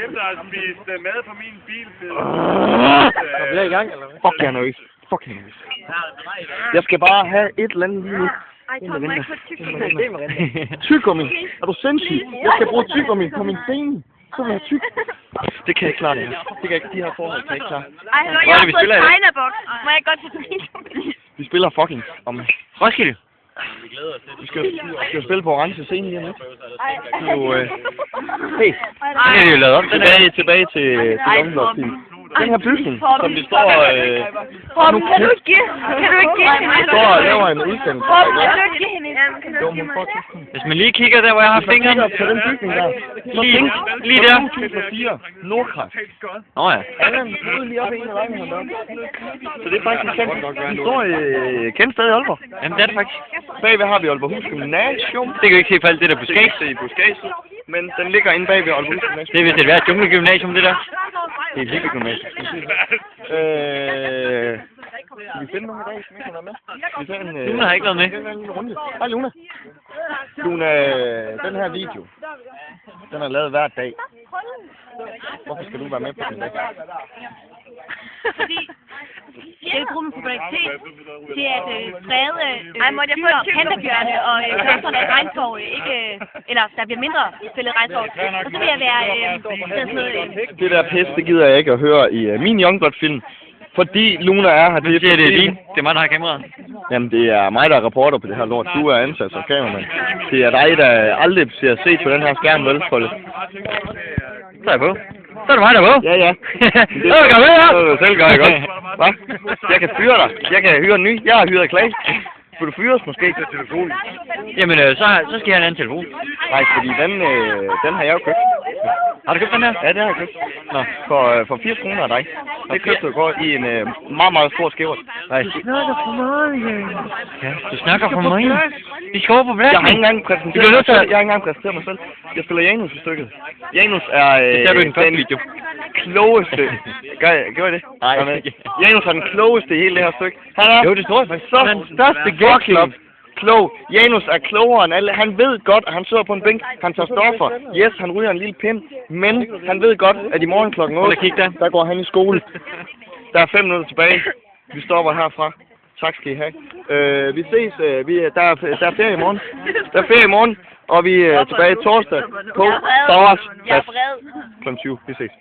Dem, der har spist mad på min bil. Er vi i gang, eller hvad? Fuck, jeg er nervøs. Fuck, jeg er nervøs. Jeg skal bare have et eller andet lige nu. Ej, Tom, må jeg ikke få tyggegummi? Tyggegummi? Er du sindssyg? Jeg skal bruge tyggegummi på min scene. Så vil jeg tyk. Det kan jeg ikke klare, det her. Det kan jeg ikke. De her forhold kan jeg ikke klare. Ej, jeg har fået tegneboks. Må jeg godt få tyggegummi? Vi spiller fucking om Roskilde. Vi skal spille på orange scene lige om lidt. Hey, Den er jo lavet om. tilbage til Youngblood-film. Den her bygning, som vi står Kan du ikke give hende? står og laver en udsendelse. Kan du ikke give hende? Jo, hun får 1000. Hvis man lige kigger der, hvor jeg har fingeren. På den bygning der. Lige der. 2004. Nordkraft. Nå ja. Allan boede lige oppe i en af lejlighederne deroppe. Så det er faktisk en kendt. Vi står i kendt sted i Aalborg. Jamen det er det faktisk. Bagved har vi Aalborghus Gymnasium. Det kan vi ikke se for alt det der buskæg. Se i buskaget. Men den ligger inde bagved Aalborghus Gymnasium. Det er vist et hvert jungelgymnasium, det der. Det er et lille gymnasium. Skal vi finde nogen i dag, som ikke har været med? Luna har ikke været med. Hej Luna. Luna, den her video, den er lavet hver dag. Hvorfor skal du være med på den dag? Fordi det er gruppen popularitet til at frede pandabjørne og kæmperne af regnskov ikke, eller der bliver mindre fældet regnskov. Og så vil jeg være sådan noget... Det der pis, det gider jeg ikke at høre i min Youngblood-film. Fordi Luna er her. Det er din. Det er mig, der har kameraet. Jamen, det er mig, der er reporter på det her lort. Du er ansat som kameramand. Det er dig, der aldrig ser set på den her skærm, vel, Folde? Så er jeg på. Så er det mig, der er på. Ja. Det er du med her. Så er du selv gør jeg godt. Hvad? Jeg kan fyre dig. Jeg kan hyre en ny. Jeg har hyret Clay. Vil du fyre os måske til telefonen? Jamen, så skal jeg have en anden telefon. Nej, fordi den har jeg jo købt. Har du købt den her? Ja, det har jeg købt. Nå, for 80 kroner af dig. Det købte du godt i en meget, meget stor skævert. Nej. Du snakker for meget, ja. Du snakker for meget. Vi skal over på pladsen. Jeg har ikke engang præsenteret mig selv. Jeg spiller Janus i stykket. Janus er den video. Klogeste. Gør jeg det? Nej. Janus er den klogeste i hele det her stykke. Han er jo, det tror jeg faktisk. den største fucking klog. Janus er klogere end alle. Han ved godt, at han sidder på en bænk. Han tager stoffer. Yes, han ryger en lille pind. Men han ved godt, at i morgen klokken 8, der går han i skole. Der er 5 minutter tilbage. Vi stopper herfra. Tak skal I have. Vi ses. Der er ferie i morgen. Der er ferie i morgen. Og vi er tilbage torsdag på Stavars. Kl. 20. Vi ses.